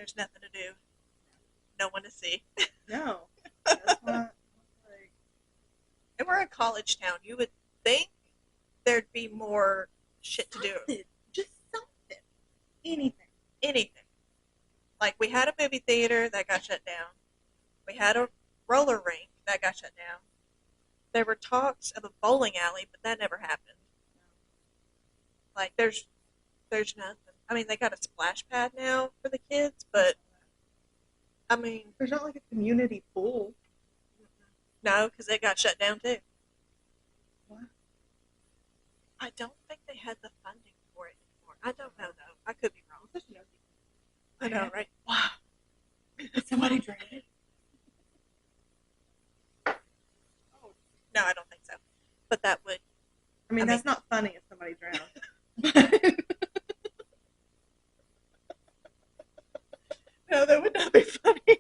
There's nothing to do. No one to see. No, that's not like And we're a college town. You would think there'd be more shit to do. something, just something, anything. Anything. Like we had a movie theater that got shut down. We had a roller rink that got shut down. There were talks of a bowling alley, but that never happened. Like there's nothing. I mean, they got a splash pad now for the kids, but I mean, There's not like a community pool. no, because it got shut down too. What? I don't think they had the funding for it anymore. I don't know though. I could be wrong. Such nosy. I know, right? Wow. Did somebody drown it? Oh, no, I don't think so. But that would. I mean, I that's mean- not funny if somebody drowned. No, that would not be funny.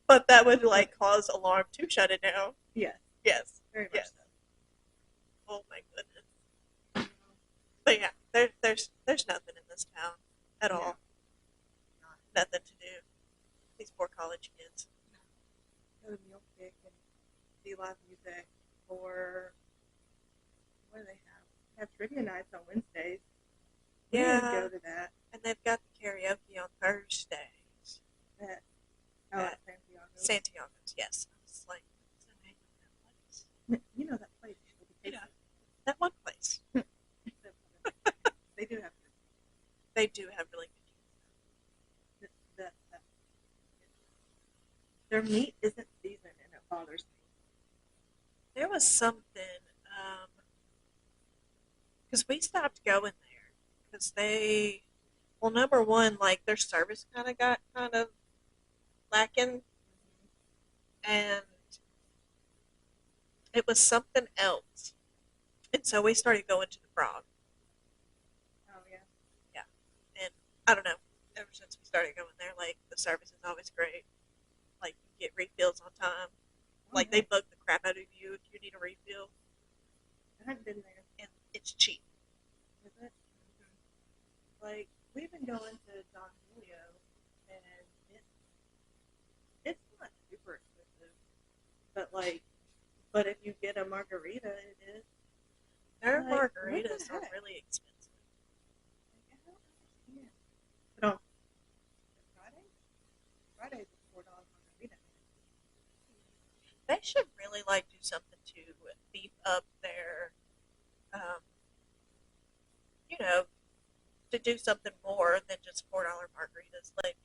But that would like cause alarm to shut it down. Yes, Yes. very much Yes. so. Oh my goodness. But yeah, there's nothing in this town at all. Nothing to do. These poor college kids. Go to Meal Kick and see live music, or what do they have? They have trivia nights on Wednesdays. We Yeah. didn't go to that. And they've got the karaoke on Thursdays. That oh, At at Santiago. Santiago's, yes. I was like, what's the name of that place? You know that place. Yeah. That one place. They do have They do have really good that. Their meat isn't seasoned, and it bothers me. There was something, because we stopped going there because they, well, number one, like their service got kind of lacking, and it was something else, and so we started going to the Frog. Oh yeah. Yeah, and I don't know. Ever since we started going there, like the service is always great. Like you get refills on time. Like they bug the crap out of you if you need a refill, I haven't been there. and it's cheap. Is it? Like we've been going to Don Julio, and it's not super expensive, but if you get a margarita, it is. Their Like, what the margaritas are heck? really expensive. Like, I don't understand. But on Fridays is $4 margarita. They should really like do something to beef up their, um, you know, to do something more than just $4 margaritas. Like,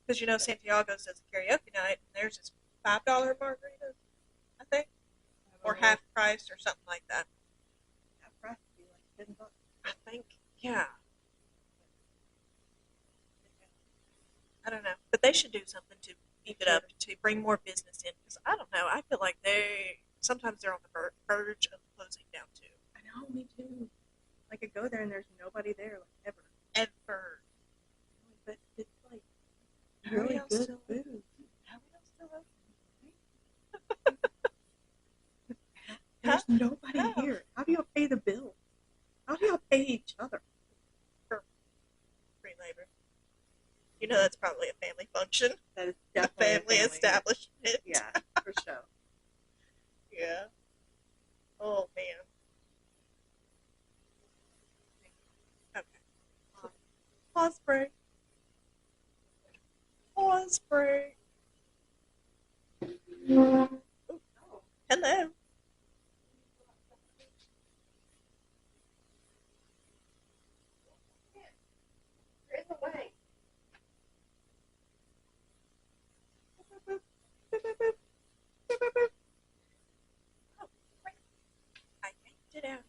because Santiago's does a karaoke night, and theirs is $5 margaritas, I think, or half price or something like that. Half price would be like $10. I think, yeah. I don't know, but they should do something to beef it up to bring more business in. Because I don't know, I feel like sometimes they're on the verge of closing down too. I know, me too. I could go there and there's nobody there, like ever. Ever. But it's like How are really y'all good still food. How are y'all still open? There's nobody How? here. How do y'all pay the bills? How do y'all pay each other? Free labor. That's probably a family function. That is A definitely family establishment. Yeah, for sure. Yeah. Oh man. Okay. Pause break. Pause break. Ooh, hello. There's a way. Oh, great. I yanked it out.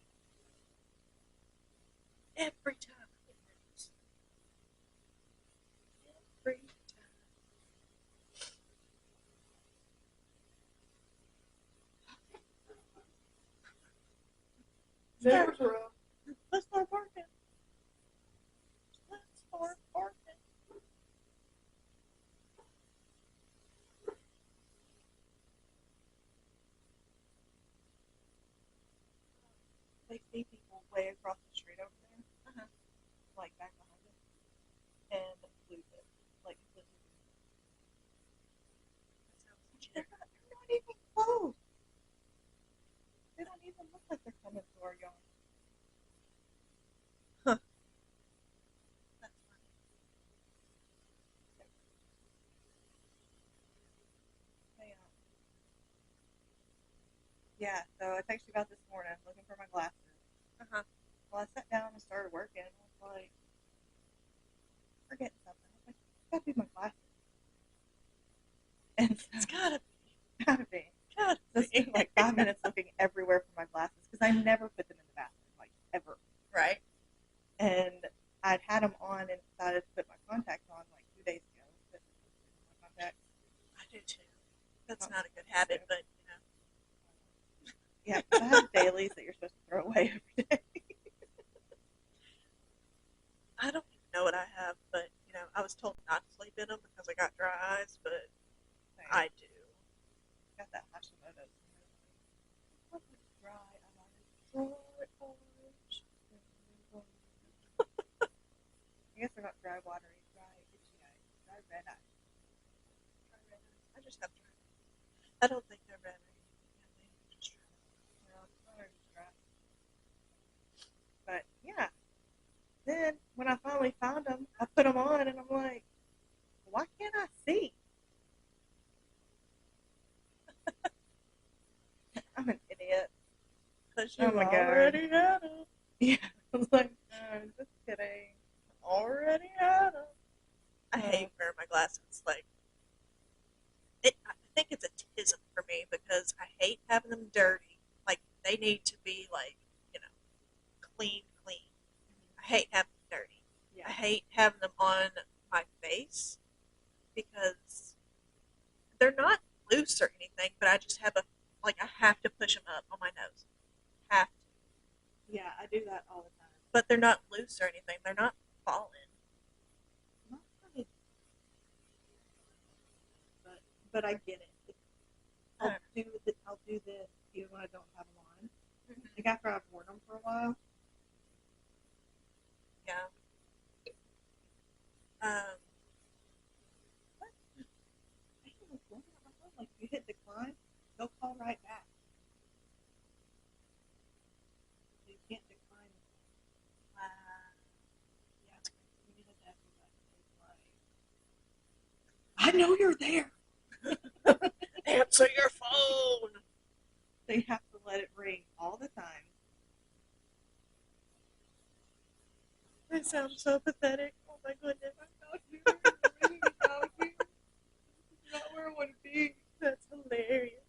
Every time it works. Every time. Never rough. Let's start working. Let's start working. They see people way across the street over there, like back behind us, and lose it. Yeah, so I texted you about this morning, looking for my glasses. Uh-huh. Well, I sat down and started working, and I was like, forgetting something. I was like, it's gotta be my glasses. And so, It's gotta gotta be. gotta So I be. spent like 5 minutes looking everywhere for my glasses because I never put them in the bathroom, like ever. Right. And I'd had them on and decided to put my contacts on like 2 days ago. But my contacts. I do too. That's not a good habit, but you know. Yeah, 'cause I have dailies that you're supposed to throw away every day. I don't even know what I have, but you know, I was told not to sleep in them because I got dry eyes, but I do. Got that Hashimoto's. What was dry eyes? I guess they're not dry, watery, dry, itchy eyes, dry red eyes. Dry red eyes. I just have dry eyes. I don't think they're red or anything. I think they're just dry. No, they're just dry. But yeah, then when I finally found them, I put them on and I'm like, why can't I see? I'm an idiot. Because you Oh my God. already had them. Yeah, I was like, just kidding. Already had them. I hate wearing my glasses. Like, I think it's a tism for me because I hate having them dirty. Like, they need to be, like, you know, clean, clean. I hate having them dirty. Yeah. I hate having them on my face because they're not loose or anything, but I just have I have to push them up on my nose. Have to. Yeah, I do that all the time. But they're not loose or anything. They're not falling. Not really, but I get it. I'll do this even when I don't have them on. Like after I've worn them for a while. Yeah. What? I was looking at my phone like you hit decline, they'll call right back. So you can't decline. Yeah, it's crazy. We need a death like, I know you're there. Answer your phone. They have to let it ring all the time. They sound so pathetic. Oh my goodness. I'm not doing the ring without you. This is not where I want to be. That's hilarious.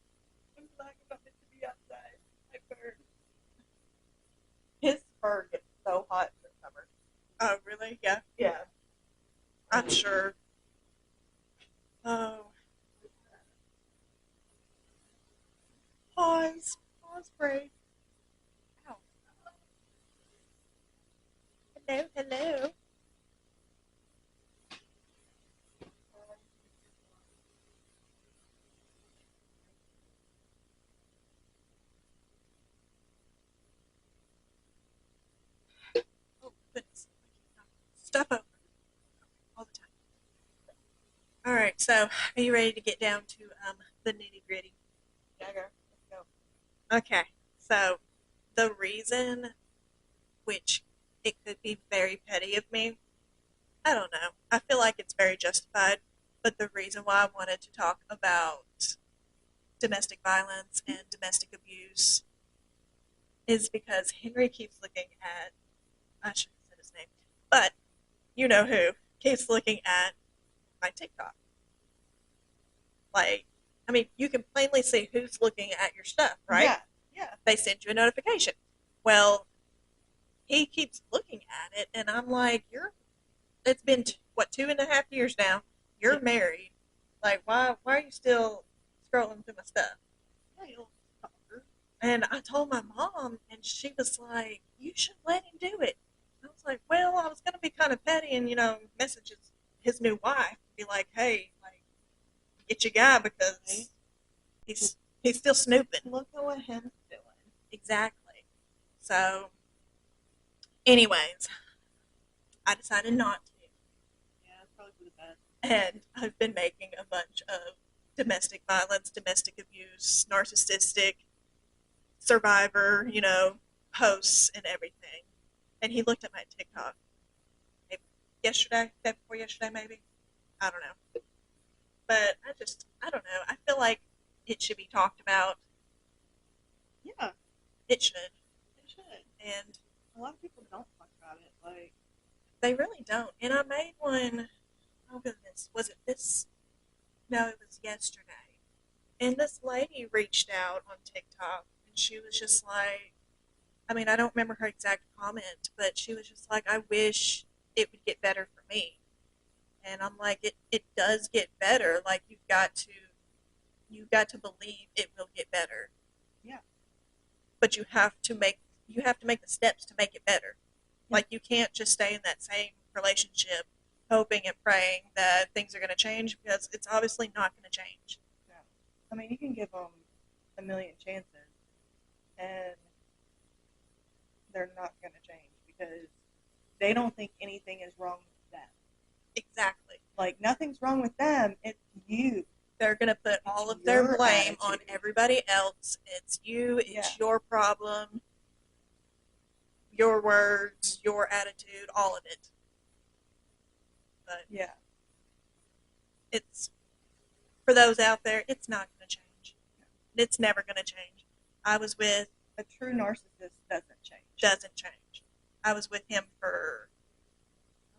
I'm like about it to be outside. I burn. His fur gets so hot in the summer. Oh, really? Yeah. Yeah. I'm sure. Oh. Pause. Pause break. Ow. Hello, hello. Oh, goodness. Stuff over all the time. All right, so are you ready to get down to the nitty gritty? Yeah, girl. Let's go. Okay, so the reason, which it could be very petty of me, I don't know. I feel like it's very justified, but the reason why I wanted to talk about domestic violence and domestic abuse is because Henry keeps looking at, I should have said his name, but you know who, keeps looking at my TikTok. Like, I mean, you can plainly see who's looking at your stuff, right? Yeah. Yeah. They send you a notification. Well, he keeps looking at it, and I'm like, it's been, 2.5 years now? You're married. Like, why are you still scrolling through my stuff? Yeah, you'll stalker. And I told my mom, and she was like, you should let him do it. I was like, well, I was going to be kind of petty and, message his new wife, be like, hey, like, get your guy because he's still snooping. Look at what him's doing. Exactly. So, anyways, I decided not to. Yeah, that's probably for the best. And I've been making a bunch of domestic violence, domestic abuse, narcissistic, survivor, posts and everything. And he looked at my TikTok maybe yesterday, day before yesterday, maybe. I don't know. But I don't know. I feel like it should be talked about. Yeah, It should. they should. And A lot of people don't talk about it. Like, they really don't. And I made one, oh goodness, was it this? No, it was yesterday. And this lady reached out on TikTok and she was just like, I mean, I don't remember her exact comment, but she was just like, I wish it would get better for me. And I'm like, it does get better. Like you've got to believe it will get better. yeah, But you have to make the steps to make it better. Like you can't just stay in that same relationship hoping and praying that things are going to change because it's obviously not going to change. no. I mean, you can give them a million chances, and they're not going to change because they don't think anything is wrong with them. Exactly. Like, nothing's wrong with them. It's you. They're going to put all It's of their your blame on attitude. everybody else. It's you, it's Yeah. your problem, your words, your attitude, all of it. But Yeah. it's for those out there, it's not going to change. It's never going to change. I was with A true narcissist doesn't change. doesn't change. I was with him for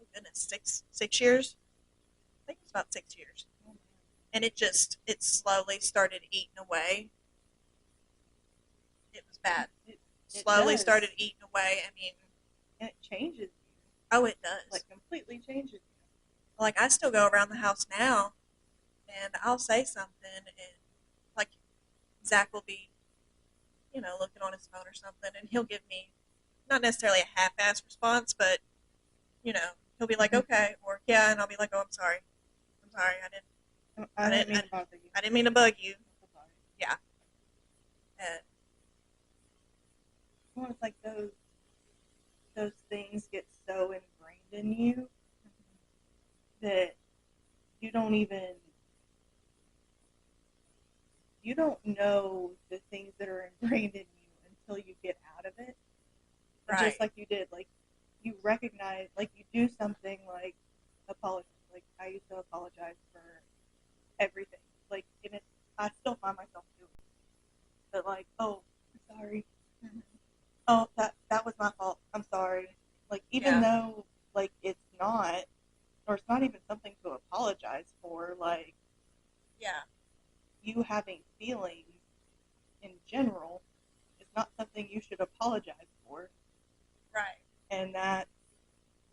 oh goodness, six years. I think it was about 6 years, Oh, man. and it slowly started eating away. It was bad. It Slowly does. started eating away. I mean, And it changes you. oh, it does. Like, completely changes you. Like I still go around the house now, and I'll say something, and like Zach will be, looking on his phone or something, and he'll give me not necessarily a half-ass response, but he'll be like, Mhm. okay, or yeah, and I'll be like, oh, I'm sorry, I didn't mean to bother you. I didn't mean to bug you. I'm so sorry. And Well, it's like those things get so ingrained in you that you don't even you don't know the things that are ingrained in you until you get out of it. And right, just like you did, like you recognize, like you do something like apologize. Like I used to apologize for everything. Like, and I still find myself doing it. But like, oh, I'm sorry. mm-hmm. Oh, that was my fault. I'm sorry. Like, even Yeah. though like it's not, or it's not even something to apologize for. Like, Yeah, you having feelings in general is not something you should apologize for. right, And that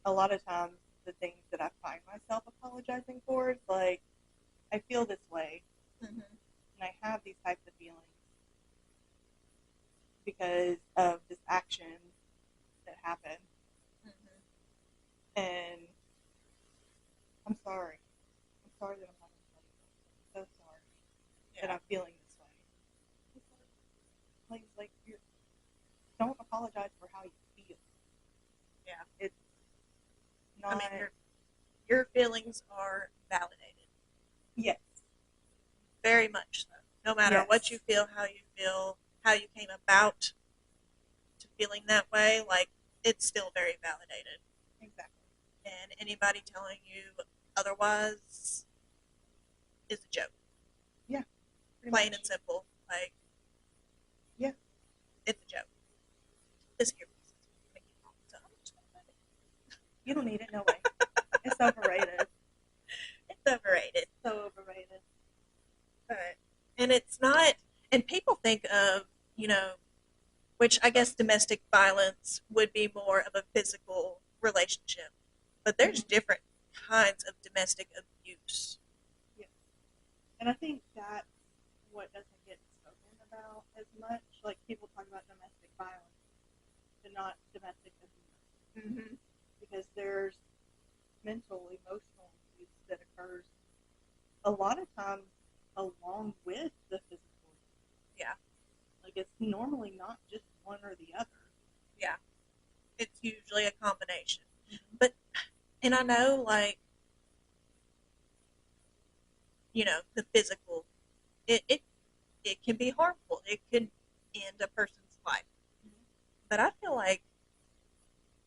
a lot of times the things that I find myself apologizing for is like, I feel this way mm-hmm. and I have these types of feelings because of this action that happened. Mm-hmm. And I'm sorry. I'm sorry that I'm having to tell you this. I'm so sorry that Yeah, I'm feeling this way. Please, like, don't apologize for how you feel. yeah. It's I not. mean, your feelings are validated, Yes. very much so. No matter Yes. what you feel, how you came about to feeling that way, like it's still very validated. Exactly. And anybody telling you otherwise is a joke. Yeah. Plain much. and simple. Like, Yeah. it's a joke. This earpiece is making me talk, so I'm just gonna let it. You don't need it. No way. It's overrated. It's overrated. So overrated. But, and it's not, and people think of, which I guess domestic violence would be more of a physical relationship. But there's different kinds of domestic abuse. Yeah. And I think that's what doesn't get spoken about as much. Like, people talk about domestic violence, but not domestic abuse. Mm-hmm. Because there's mental, emotional abuse that occurs a lot of times along with the physical abuse. Yeah. Like, it's normally not just one or the other. Yeah. It's usually a combination. But, and I know, like, the physical, it can be harmful. It can end a person's life. Mm-hmm. But I feel like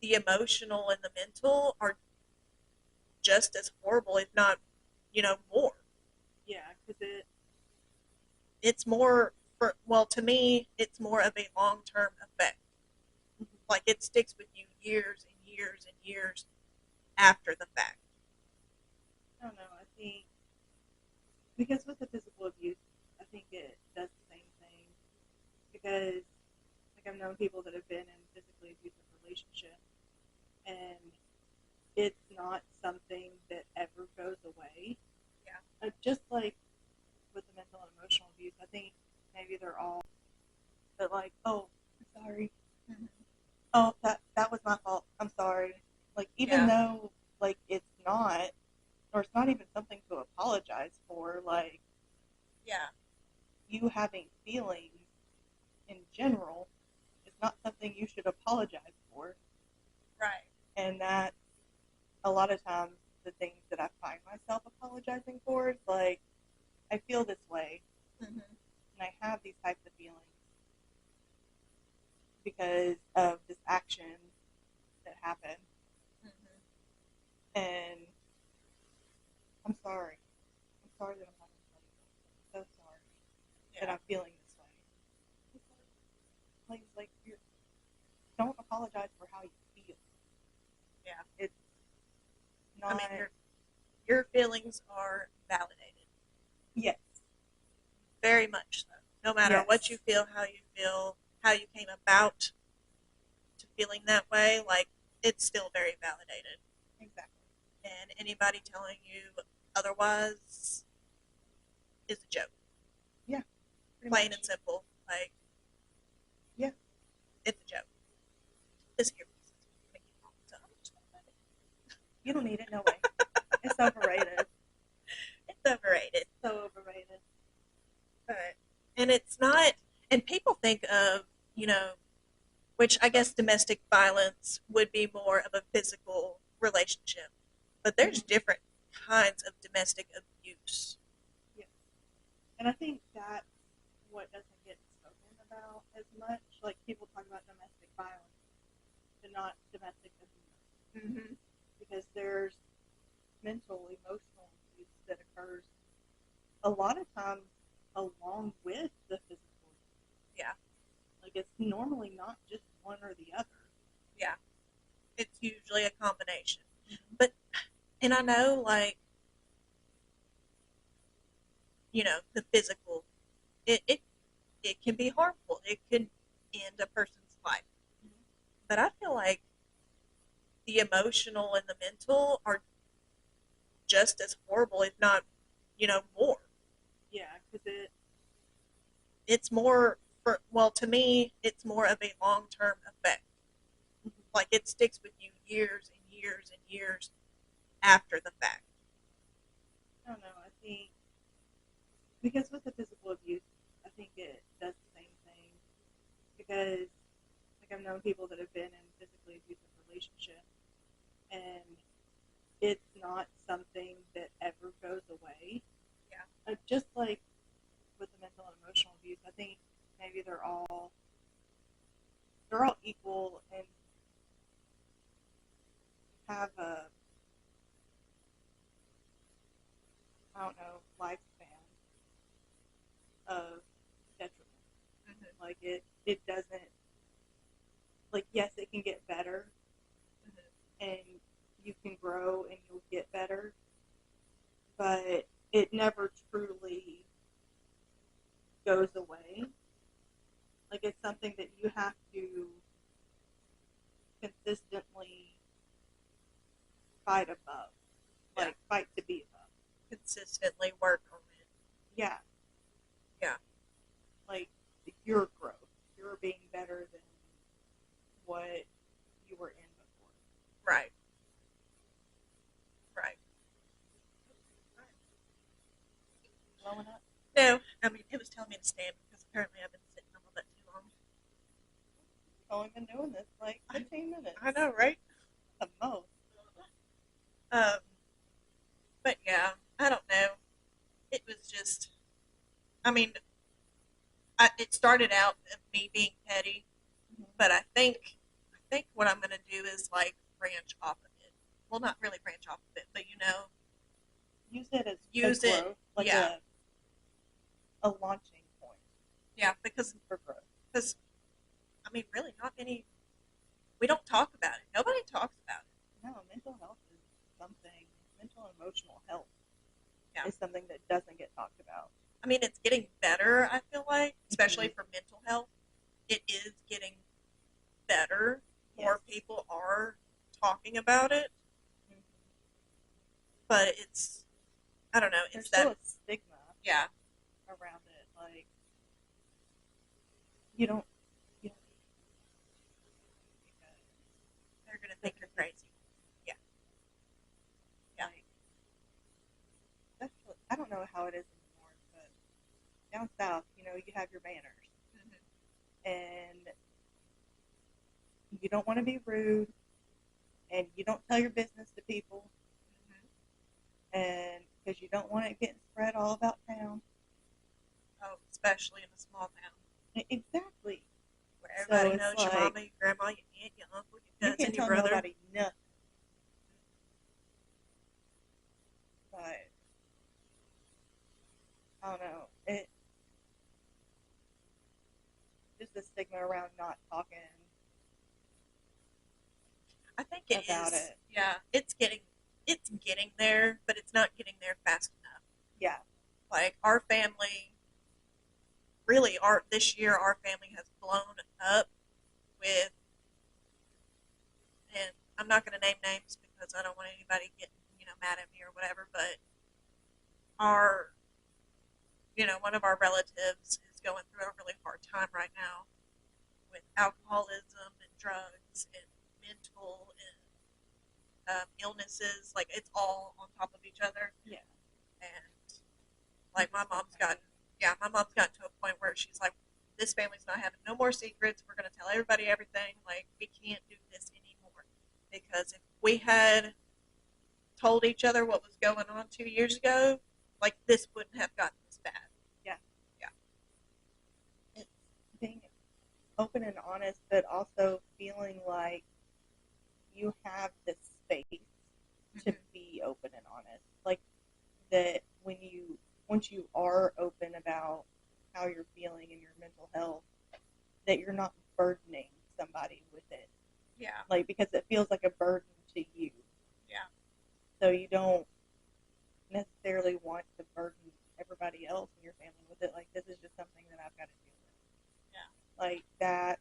the emotional and the mental are just as horrible, if not, more. Yeah, because It's more to me, it's more of a long term effect. Like it sticks with you years and years and years after the fact. I don't know. I think because with the physical abuse, I think it does the same thing. Because like I've known people that have been in physically abusive relationships, and it's not something that ever goes away. Yeah. Just like with the mental and emotional abuse, I think maybe they're all but like, oh, I'm sorry. Mm-hmm. Oh, that was my fault. I'm sorry. Like even Yeah. though like it's not, or it's not even something to apologize for. Like Yeah. you having feelings in general is not something you should apologize for. Right. And that a lot of times the things that I find myself apologizing for is like I feel this way Mm-hmm. and I have these types of feelings because of this action that happened, Mm-hmm. and I'm sorry. I'm sorry that I'm having to tell you this. I'm so sorry that Yeah. I'm feeling this way. Like you don't apologize for how you feel. Yeah. It's I not. mean, your feelings are validated, Yes. very much so. No matter what you Yes. feel, how you came about to feeling that way, like it's still very validated. Exactly. And anybody telling you otherwise is a joke, Yeah. Pretty plain much. and simple. Like Yeah. it's a joke. This earpiece is making me so I'm just gonna let it. You don't need it. No way. It's overrated. It's overrated. So overrated. But and it's not. And people think of you know, which I guess domestic violence would be more of a physical relationship, but there's Mm-hmm. different kinds of domestic abuse. Yes. And I think that's what doesn't get spoken about as much. Like people talk about domestic violence, but not domestic abuse, Mm-hmm. because there's mental, emotional abuse that occurs a lot of times along with the physical abuse. Yeah, Like it's normally not just one or the other. yeah. It's usually a combination. Mm-hmm. But and I know the physical it can be harmful. It can end a person's life. Mm-hmm. But I feel like the emotional and the mental are just as horrible, if not, more. Yeah, because it. It's more to me, it's more of a long term effect. Mm-hmm. Like it sticks with you years and years and years after the fact. I don't know. I think because with the physical abuse, I think it does the same thing. Because like I've known people that have been in physically abusive relationships, and it's not something that ever goes away. Yeah. Just like with the mental and emotional abuse, I think maybe they're all equal and have a, I don't know, lifespan of detriment. Mm-hmm. Like it doesn't, like yes, it can get better Mm-hmm. and you can grow and you'll get better, but it never truly goes away. Like it's something that you have to consistently fight above, Yeah. like fight to be above. Consistently work on it. Yeah, Yeah. like your growth, you're being better than what you were in before. Right. Right. Blowing up. No, I mean it was telling me to stand because apparently I've been sitting a little bit too long. I've only been doing this like 15 minutes. I know, right? The most. Um, but yeah, I don't know. It was just, I mean, it started out of me being petty, Mm-hmm. but I think what I'm gonna do is like branch off of it. Well, not really branch off of it, but Use it as use a it. growth, like Yeah, a launching point. Yeah, because for growth. I mean, really, not many. We don't talk about it. Nobody talks about it. No, mental health is something. Mental and emotional health Yeah. is something that doesn't get talked about. I mean, it's getting better. I feel like, especially Mhm. for mental health, it is getting better. More Yes. people are talking about it, Mhm. but it's I don't know. There's It's still that a stigma yeah, around it. Like you don't because they're gonna they're think you're crazy. Yeah, yeah. like especially I don't know how it is anymore, but down south, you have your manners Mm-hmm. and you don't want to be rude and you don't tell your business to people Mm-hmm. and because you don't want it getting spread all about town. Oh, especially in a small town Exactly. where So everybody it's knows your like mama, your grandma, your aunt, your uncle, your you cousin, can't your tell brother. nobody nothing. But I don't know. It just the stigma around not talking I think it about is. it. Yeah, it's getting there, but it's not getting there fast enough. Yeah. Like our family, really, our this year our family has blown up with, and I'm not going to name names because I don't want anybody getting mad at me or whatever. But our one of our relatives is going through a really hard time right now with alcoholism and drugs and mental and illnesses. Like it's all on top of each other. Yeah. And like my mom's gotten to a point where she's like, this family's not having no more secrets. We're going to tell everybody everything. Like we can't do this anymore because if we had told each other what was going on 2 years ago, like this wouldn't have gotten this bad. Yeah. Yeah. It's being open and honest, but also feeling like you have the space to Mm-hmm. be open and honest. Like that once you are open about how you're feeling and your mental health, that you're not burdening somebody with it. Yeah. Like because it feels like a burden to you. Yeah. So you don't necessarily want to burden everybody else in your family with it. Like this is just something that I've got to deal with. Yeah. Like that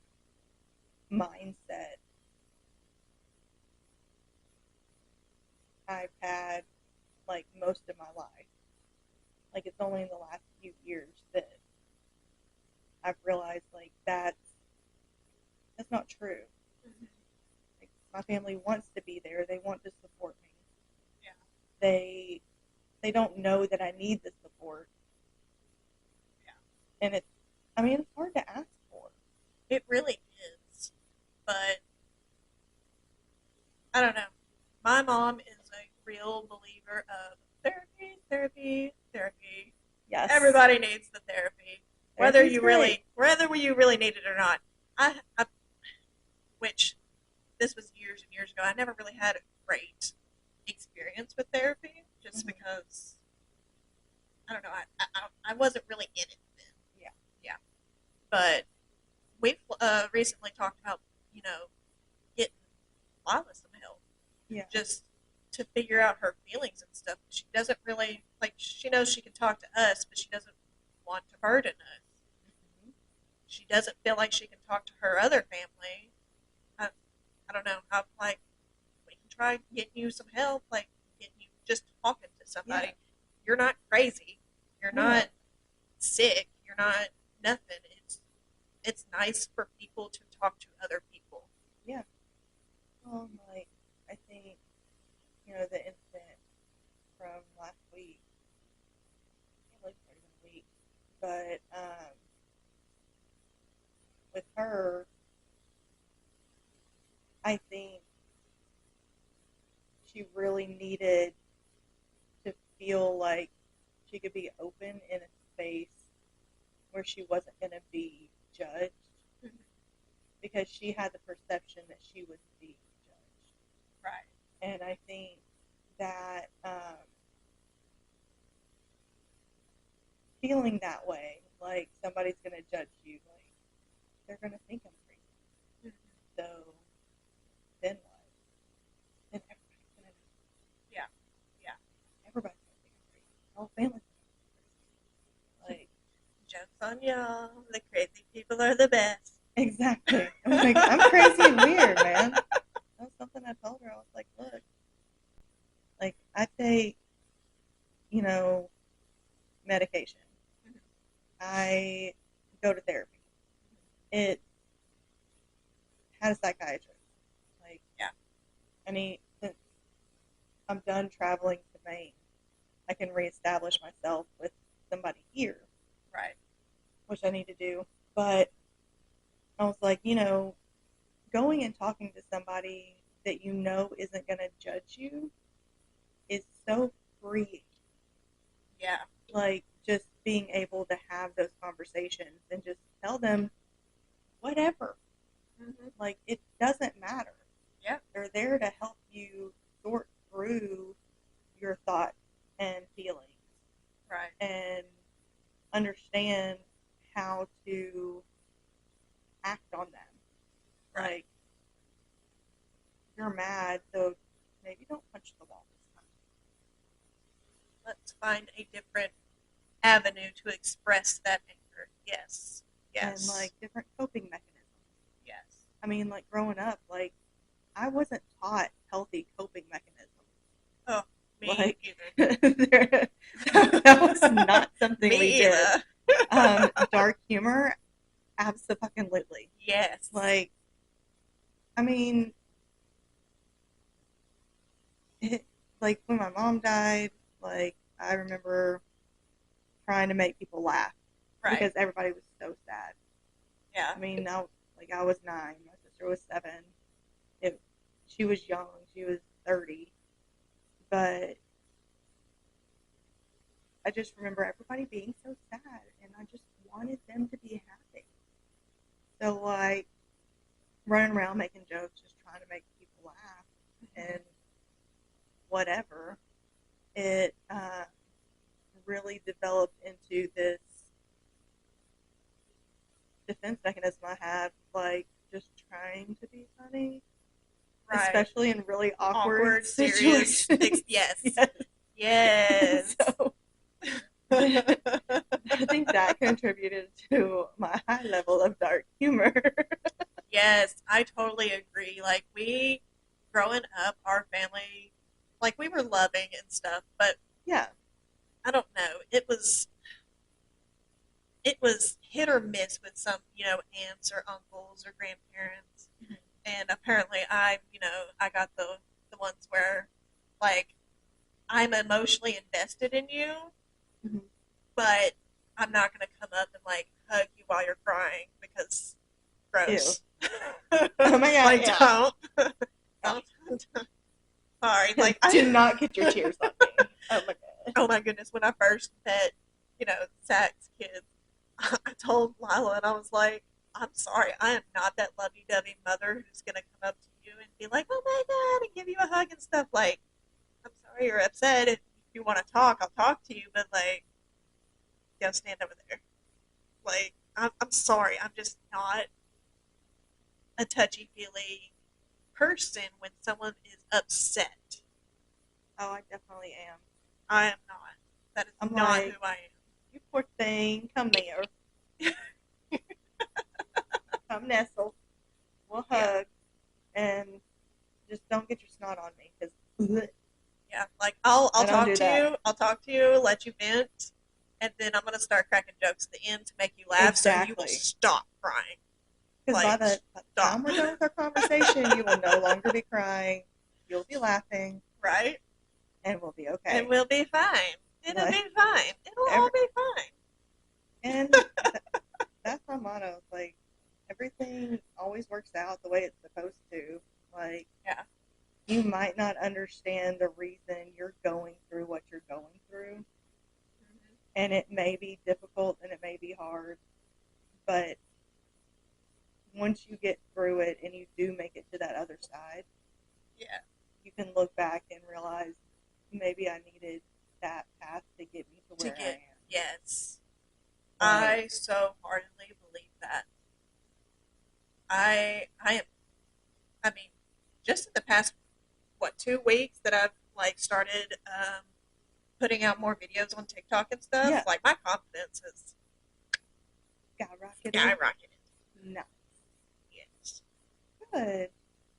mindset I've had like most of my life. Like it's only in the last few years that I've realized like that's not true. Mm-hmm. Like my family wants to be there. They want to support me. Yeah. They don't know that I need the support. Yeah. And it's hard to ask for. It really is. But I don't know. My mom is a real believer of therapy, therapy, therapy. Yes. Everybody needs the therapy, Therapy's great. whether you really need it or not. Which this was years and years ago. I never really had a great experience with therapy, just Mhm. because I don't know. I wasn't really in it then. Yeah. Yeah. But we've recently talked about getting Lila some help, Yeah. just to figure out her feelings and stuff. She doesn't really like. She knows she can talk to us, but she doesn't want to burden us. Mm-hmm. She doesn't feel like she can talk to her other family. I don't know. I'm like, we can try getting you some help, like getting you just talking to somebody. Yeah. You're not crazy. You're No. not sick. You're not nothing. It's nice for people to talk to other people. Yeah. Well, like I think the incident from last week. I can't believe it's already been a week, but with her, I think she really needed to feel like she could be open in a space where she wasn't going to be judged Mm-hmm. because she had the perception that she was being judged. Right. And I think that feeling that way like somebody's gonna judge you, like they're gonna think I'm crazy. Mhm. So then what? Then everybody's gonna know. Yeah. Yeah. Everybody's gonna think I'm crazy. The whole family's gonna think I'm crazy. Like Jokes on y'all. The crazy people are the best. exactly. I'm like, I'm crazy and weird, man. That was something I told her. I was like, look, like I take, you know, medication. Mhm. I go to therapy. It had a psychiatrist. Like Yeah. I need since I'm done traveling to Maine, I can reestablish myself with somebody here, Right. which I need to do. But I was like, going and talking to somebody that you know isn't going to judge you is so freeing. Yeah. Like just being able to have those conversations and just tell them whatever. Mhm. Like it doesn't matter. Yeah. They're there to help you sort through your thoughts and feelings Right. and understand how to act on them. Right. Like you're mad, so maybe don't punch the wall this time. Let's find a different avenue to express that anger. Yes. Yes. And like different coping mechanisms. Yes. I mean, like growing up, like I wasn't taught healthy coping mechanisms. Oh, me Like either. that was not something me we either. did. Dark humor, absolutely. Yes. Like, I mean, like when my mom died, like I remember trying to make people laugh right. because everybody was so sad. Yeah. I mean, now like I was 9, my sister was 7. She was young, she was 30, but I just remember everybody being so sad, and I just wanted them to be happy. So like running around making jokes, just trying to make people laugh, and whatever, it really developed into this defense mechanism I had, like just trying to be funny, Right. especially in really awkward serious situations. Yes. Yes. Yes. So I think that contributed to my high level of dark humor. Yes, I totally agree. Like we, growing up, our family, like we were loving and stuff, but Yeah. I don't know. It was hit or miss with some, aunts or uncles or grandparents. Mm-hmm. And apparently I got the ones where like I'm emotionally invested in you, Mm-hmm. but I'm not going to come up and like hug you while you're crying because gross. Oh my god! Like Yeah. don't. Sorry, like do not get your tears on me. Oh my god. Oh my goodness, when I first met, Zach's kids, I told Lila and I was like, I'm sorry, I am not that lovey-dovey mother who's gonna come up to you and be like, oh my god, and give you a hug and stuff. Like, I'm sorry you're upset. If you want to talk, I'll talk to you, but like, go stand over there. Like, I'm sorry, I'm just not a touchy-feely person when someone is upset. Oh, I definitely am. I am not. That is I'm not like, who I am. you poor thing, come here. Come nestle. We'll Yeah. hug. And just don't get your snot on me. Because Yeah, like I'll I don't talk do to that. you. I'll talk to you, let you vent, and then I'm gonna start cracking jokes at the end to make you laugh, so you will Exactly. stop crying. Because Like, by the time we're done with our conversation, you will no longer be crying. You'll be laughing. Right? And we'll be okay. And we'll be fine. It'll Like, be fine. It'll all be fine. And that's my motto. Like, everything always works out the way it's supposed to. Like, Yeah. you might not understand the reason you're going through what you're going through. Mm-hmm. And it may be difficult and it may be hard. But once you get through it and you do make it to that other side, Yeah. you can look back and realize maybe I needed that path to get me to where I am. Yes. I so heartily believe that. I am. I mean, just in the past 2 weeks that I've like started putting out more videos on TikTok and stuff. Yeah. Like my confidence has skyrocketed. skyrocketed. No. Yes, Good. it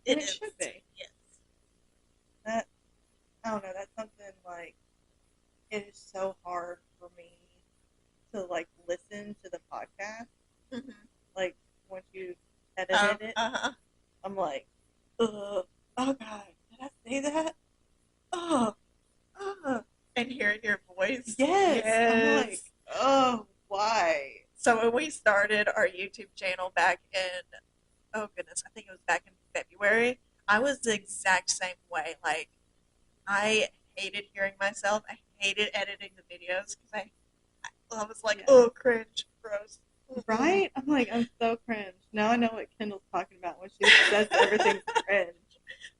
And it is. should be. Yes. That I don't know. That's something like it is so hard for me to like listen to the podcast. Mm-hmm. Like once you edited it, Uh-huh. I'm like, oh God, did I say that? Oh, And hearing your voice. yes. I'm like, Yes. oh, why? So when we started our YouTube channel back in, oh goodness, I think it was back in February, I was the exact same way. Like, I hated hearing myself. I hated editing the videos because I was like, Yeah. oh, cringe, gross. Right? I'm like, I'm so cringe. Now I know what Kendall's talking about when she says everything's cringe.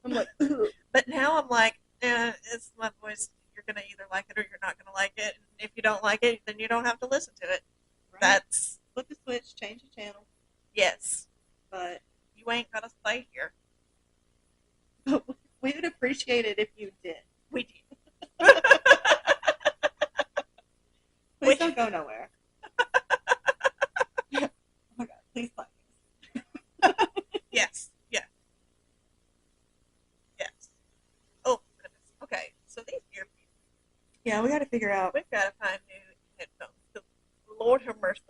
I'm like, ugh. But now I'm like, it's my voice. You're going to either like it or you're not going to like it. And if you don't like it, then you don't have to listen to it. Right? That's, Flip the switch, change the channel. yes. But You ain't got to stay here. we would appreciate it if you did. We did. Please don't go nowhere. Oh my God, please like us. Yes. Yes. Yes. Oh, goodness. Okay. So these earpieces, Yeah, we got to figure out. we've got to find new headphones. Lord have mercy.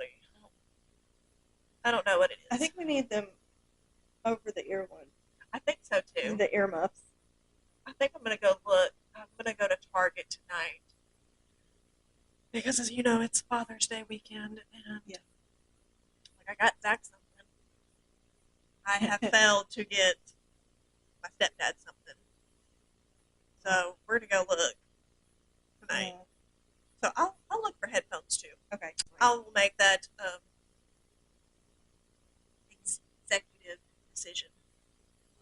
I don't know what it is. I think we need them over the ear ones. I think so too. The earmuffs. I think I'm gonna go look. I'm gonna go to Target tonight because, as you know, it's Father's Day weekend, and Yeah. like I got Zach something. I have failed to get my stepdad something, so we're gonna go look tonight. So I'll look for headphones too. Okay. I'll make that executive decision.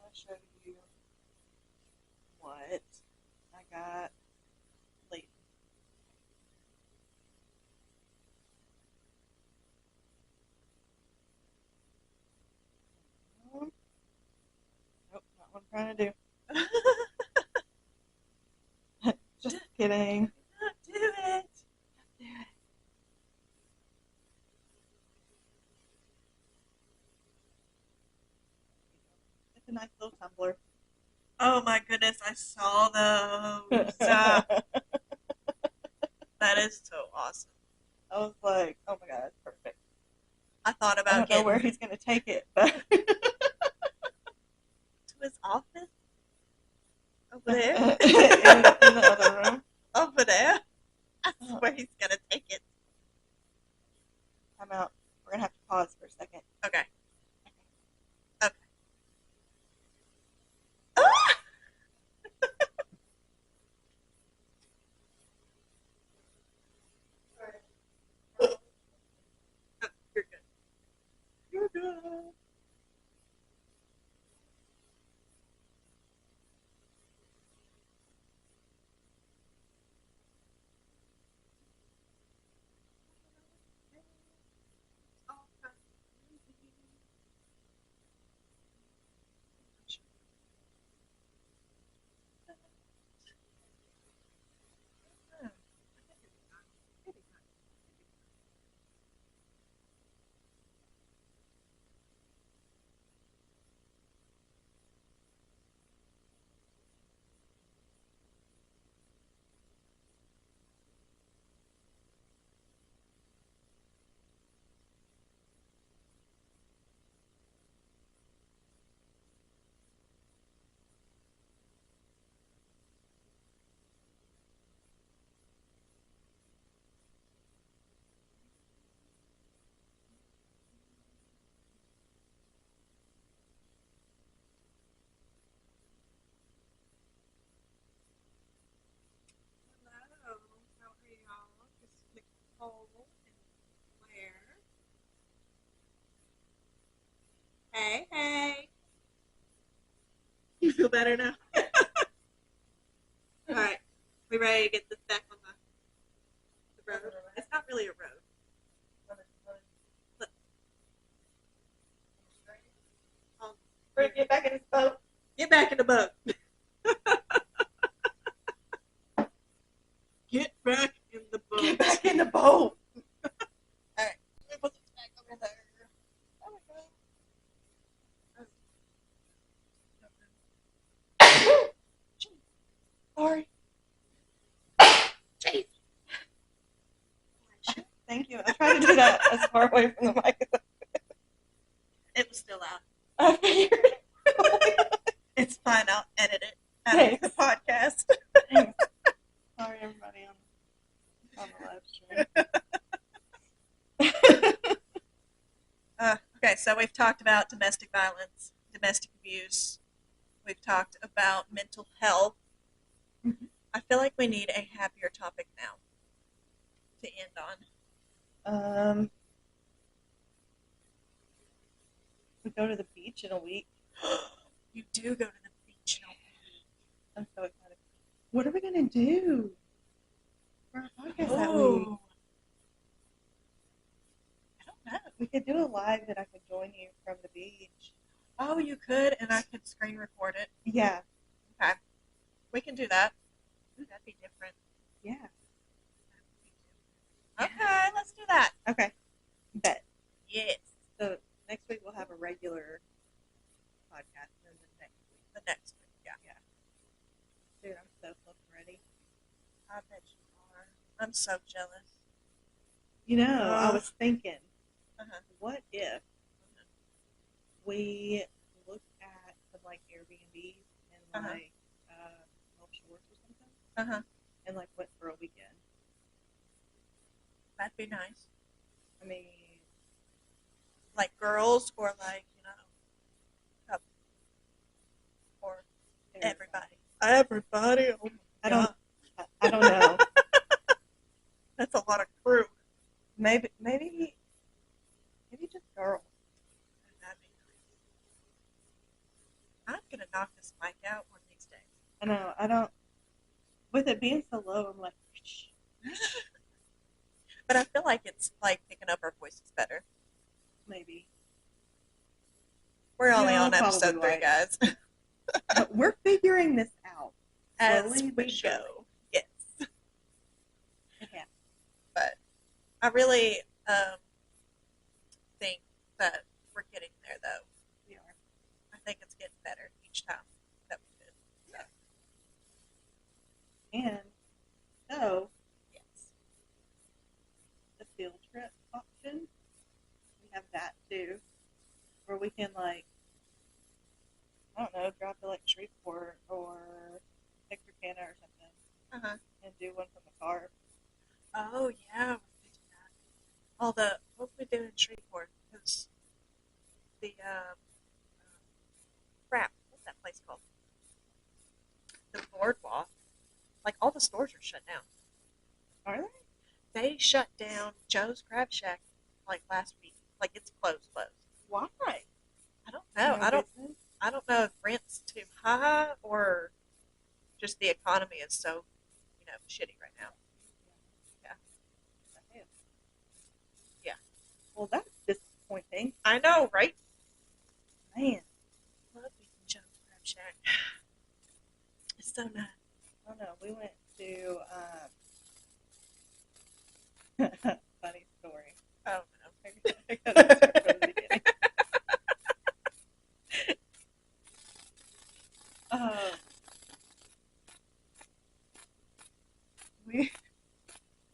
I'll show you what I got late. Nope, not what I'm trying to do. Just kidding. Do it. Do it. It's a nice little tumbler. Oh my goodness, I saw those. That is so awesome. I was like, oh my God, that's perfect. I thought I about don't know getting where he's going to take it, but to his office over there. in the other room. Over there. That's where he's gonna take it. Time out. We're going to have to pause for a second. Okay. Okay. Ah! Oh, you're good. You're good. Hello, how are y'all? This is Nicole and Claire. Hey, hey. You feel better now? All right, we ready to get this back on the road? It's not really a road. What We're gonna get back in this boat. Get back in the boat. Get back in the boat. Get back in the boat. Alright, let me put this back over there. There we go. Sorry. Jeez. Thank you. I tried to do that as far away from the mic as It was still out. I figured. It's fine. I'll edit it out of the podcast. Thanks. Sorry, everybody on the live stream. Okay, so we've talked about domestic violence, domestic abuse. We've talked about mental health. Mhm. I feel like we need a happier topic now to end on. We go to the beach in a week. You do go to the beach in a week. I'm so excited. What are we gonna do for our podcast that week? Oh. I don't know. We could do a live that I could join you from the beach. Oh, you could, and I could screen record it. Yeah. Okay. We can do that. Ooh, that'd be different. Yeah. Okay, let's do that. Okay. Bet. Yes. So next week we'll have a regular podcast, and then next week. The next week, yeah. Dude, I'm so flipping ready. I bet you are. I'm so jealous. You know, I Oh. was thinking, Uh-huh. what if we look at some like Airbnbs and Uh-huh. like Gulf Shores or something, Uh-huh. and like went for a weekend. That'd be nice. I mean, Like girls or like, couple. Or everybody. Everybody. Oh my God. I don't know. That's a lot of crew. maybe just girls. That'd be nice. I'm gonna knock this mic out one of these days. I know. I don't. With it being so low, I'm like, But I feel like it's like picking up our voices better. maybe. We're only You're on episode probably 3, right. guys. But we're figuring this out. As Slowly we but surely. go. Yes. Yeah. But I really think that we're getting there, though. We are. I think it's getting better each time that we do. So, And so yes. the field trip option, we have that too, where we can like, I don't know, drive to like Shreveport or Texarkana or something Uh-huh. and do one from the car. Oh, yeah, we could do that. What we do in Shreveport? Because the, crap, what's that place called? The Boardwalk. Like, all the stores are shut down. Are they? They shut down Joe's Crab Shack, like, last week. Like, it's closed. Why? I don't know. No business? I don't know if rent's too high or just the economy is so, shitty right now. Yeah. Well, that's disappointing. I know, right? Man, Love me some Joe's Crab Shack. It's so nice. I don't know. We went to, funny story. Oh, I gotta start from the beginning.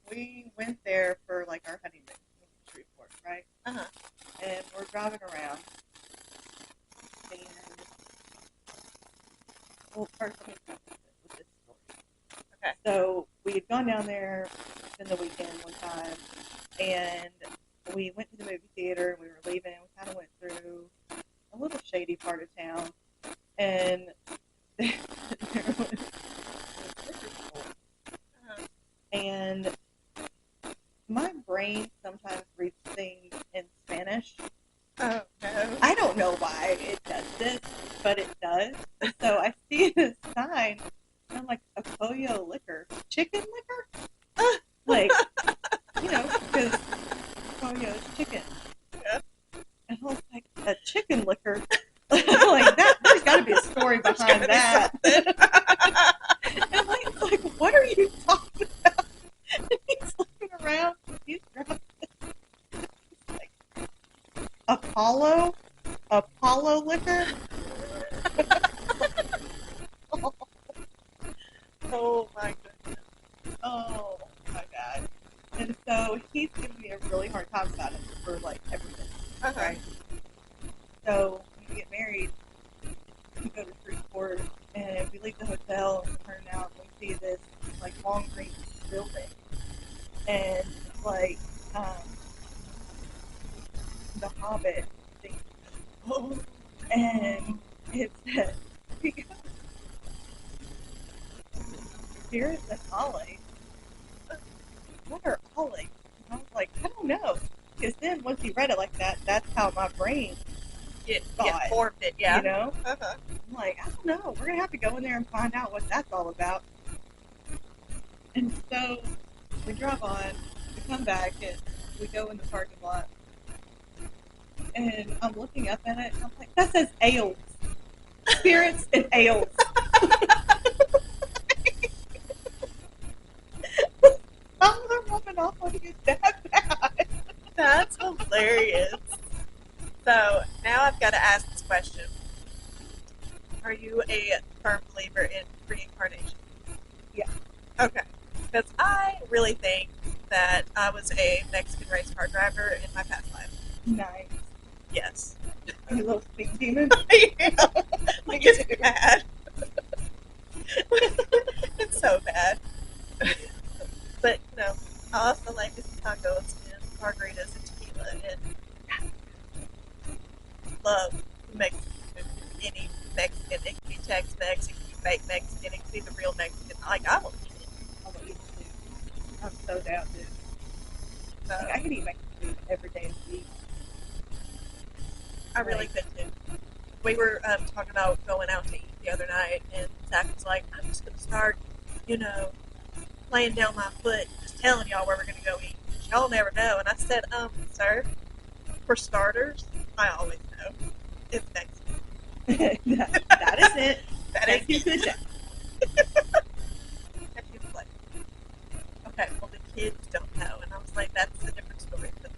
We went there for like our honeymoon in Shreveport, right? Uh-huh. And we're driving around, and well, first let me preface it with this story. Okay. So we had gone down there in the weekend one time, and we went to the movie theater. We were leaving. We kind of went through a little shady part of town, and there was a liquor store. Uh-huh. And my brain sometimes reads things in Spanish. Oh, no. I don't know why it does this, but it does. So I see this sign, and I'm like, a pollo liquor. Chicken liquor? Like, because pollo is chicken. Yeah. And I was like, a chicken liquor? Like, find that. And Layton's like, what are you talking about? And he's looking around. And he's grabbing like, Apollo liquor. Oh my goodness. Oh my god. And so he's giving me a really hard time about it for like everything. Uh-huh. Right? So when we get married, we go to Shreveport and we leave the hotel and turn out and we see this like long green building. And it's like the Hobbit thing. Oh. And it says Spirits and Ollie. What are Ollie? And I was like, I don't know. Because then once he read it like that, that's how my brain It thought, formed it, yeah. you know? Uh-huh. I'm like, I don't know. We're going to have to go in there and find out what that's all about. And so we drive on, we come back, and we go in the parking lot. And I'm looking up at it, and I'm like, that says ales. Spirits and ales. How are they rubbing off on you that bad? That's hilarious. So now I've got to ask this question. Are you a firm believer in reincarnation? Yeah. Okay. Because I really think that I was a Mexican race car driver in my past life. Nice. Yes. You little speed demon. Yeah. Like, it's bad. It's so bad. But, you know, I also like the tacos and margaritas and tequila and love Mexican food. Any Mexican. It can be Tex-Mex, it can be fake Mexican, it can be the real Mexican. Like, I will eat it. I'll eat it too. I'm so down, dude. So, Like, I can eat Mexican food every day of the week. I really could too. We were talking about going out to eat the other night, and Zach was like, I'm just going to start, you know, laying down my foot, just telling y'all where we're going to go eat. Y'all never know. And I said, sir, for starters, I always know. It's Mexican. that is it. That Thank you is for the check. And he was like, okay, well, the kids don't know. And I was like, that's a different story. But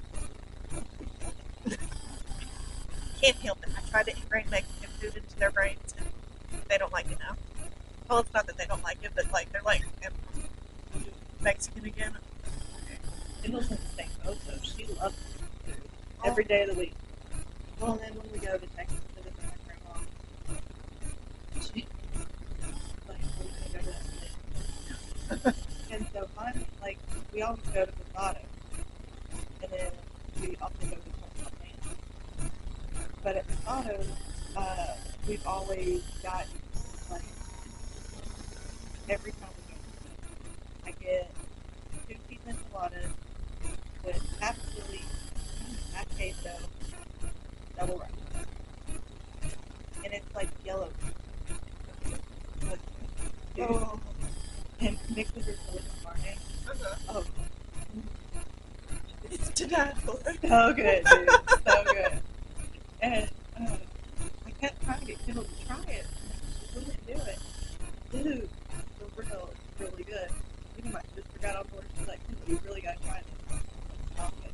can't help it. I try to ingrain Mexican food into their brains, and they don't like it now. Well, it's not that they don't like it, but like they're like, Mexican again. Kendall's in the same boat, so she loves food every day of the week. Well, and then when we go to Texas to visit my grandma, she like, we're gonna go to that place. And so mine, like, we always go to Posado, and then we also go to Portland. But at Posado, we've always got, like, every time we go, I get 2 cheese enchiladas with half chili, half queso, double rice. And it's like yellow. With Oh. and mixed with your chili con carne. Oh, It's to die for. so good, dude. So good. And I kept trying to get Kendall to try it. She wouldn't do it. Dude, the real is really good. Even my sister got on board. She's like, Kendall, you really gotta try this. Stop it.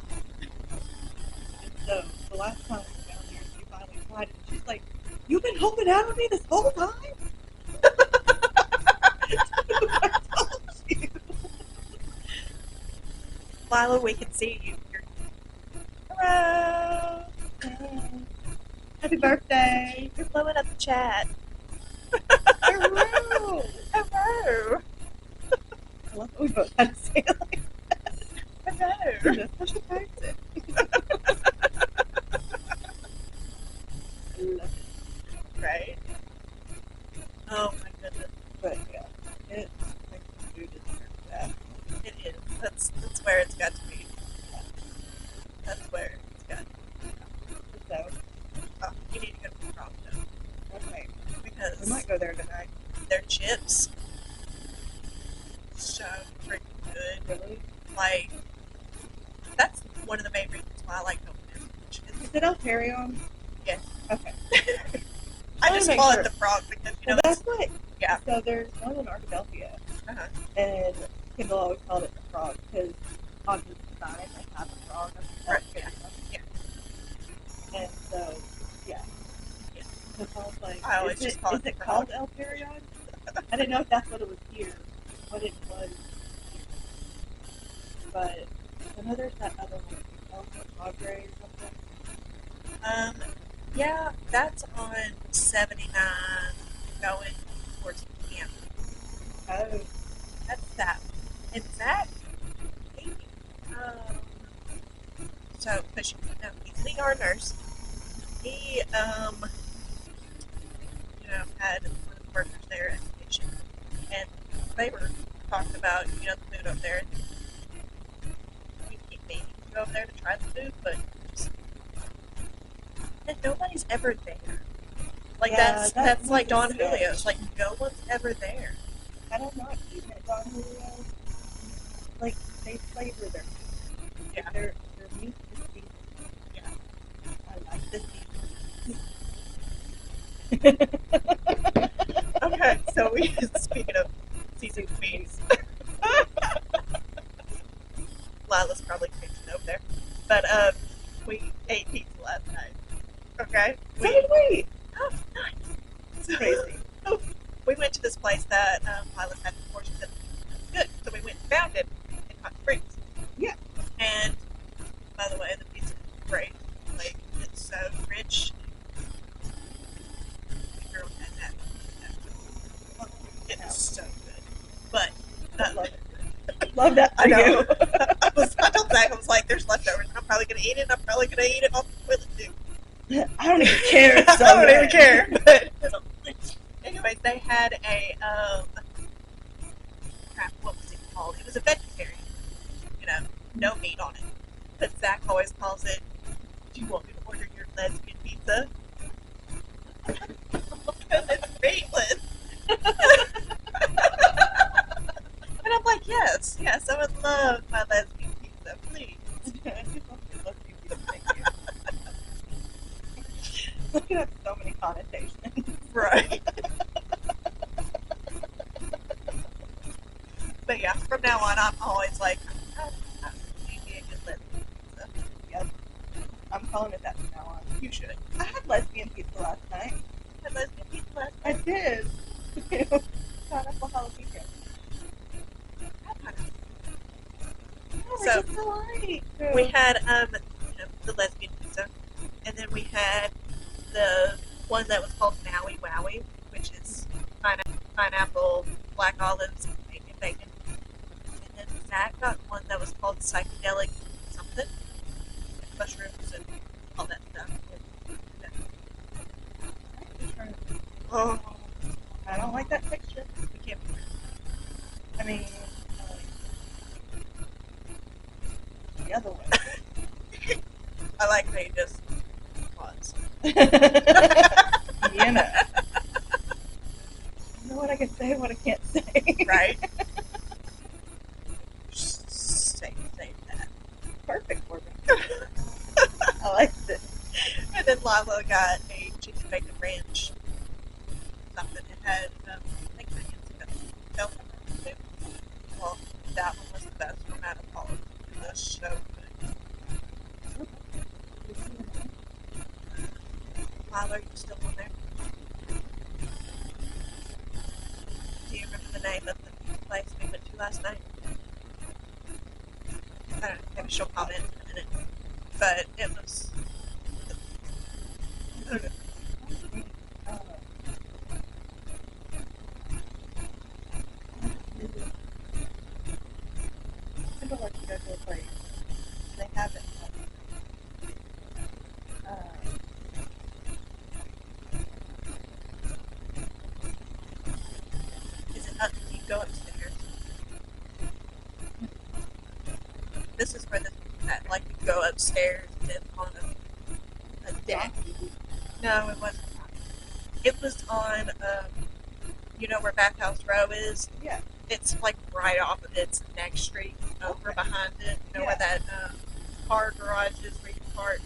And so the last time we were down here, she finally tried it. She's like, you've been holding out on me this whole time? I told you. Lila, we can see you. You're... Hello. Happy birthday. You're blowing up the chat. Hello. Hello. I love that we both had to say it like Hello. that. That's such a person. I love it. Right? Oh my goodness. But yeah, it makes me do this that. It is. That's where it's got to be. That's where it's got to be. So, Oh, you need to go to the prom though. okay. Because We might go there tonight. their chips so freaking good. Really? Like, that's one of the main reasons why I like going there. Is it El Perion? Yes. Okay. I I just call it the frog because you know that's what. Yeah. So there's one in Arkadelphia, and Kendall always called it the frog because on the sign they have a frog. Right. Yeah. And so, yeah. So I was like, I always just call it the frog. Is it called El Perion? I didn't know if that's what it was here, what it was here. But I know there's that other one, El Padre or something. Yeah, that's on 79 going towards camp. Oh. That's that. And Zach, so, he's an ER nurse. He, had one of the workers there as a patient, and they were talking about, the food up there. We keep meaning to go over there to try the food, but and nobody's ever there. Like, that's like Don Julio's. Like, no one's ever there. I don't know even at Don Julio's. Like, they flavor their food. Yeah. Their meat is seasoned. Yeah. I like this Okay, so speaking of seasoned meats, Lila's probably crazy over there. But, we ate pizza last night. Okay? So did we. Oh, nice. So, Crazy. We went to this place that Lila's had before. She said, good. So we went and found it in Hot Springs. Yeah. And, by the way, the pizza is great. Like, it's so rich. The girl had that. It was so good. But, I love it. Love that for I know. you. I told Zach, I was like, there's leftovers. I'm probably going to eat it. I'm probably going to eat it off the toilet, too. I don't even care. It's so I don't good. even care. But, anyways, they had a, crap, what was it called? It was a vegetarian. No meat on it. But Zach always calls it, do you want me to order your lesbian pizza? Because it's meatless. And I'm like, yes, I would love my lesbian pizza, please. Look at so many connotations. Right. But yeah, from now on, I'm always like, I need me a good lesbian pizza. Yep. I'm calling it that from now on. You should. I had lesbian pizza last night. You had lesbian pizza last I night? did. Pineapple jalapeno. So, just alike. we had the lesbian pizza, and then we had the one that was called Maui Wowie, which is pineapple, black olives, bacon. And then Zach got one that was called psychedelic something, mushrooms and all that stuff. Oh, I don't like that texture. we can't be I mean, the other one. I like how you just pause. You know. I know what I can say and what I can't say. Right? Say that. Perfect for me. I like this. And then Lila got a chicken bacon ranch something. It had, I think onions and bell peppers too. Well, that one was the best one out of all of them. It was so good. Lila, are you still on there? Do you remember the name of the place we went to last night? I don't know, maybe she'll comment in a minute. But it was... I don't know. I don't like to go to a place. They have it. Is it up? Do you go upstairs? This is where like you go upstairs and on a deck. No, it wasn't. It was on, where Bathhouse Row is? Yeah. It's like right off of its next street, over behind it. You know where that car garage is where you park?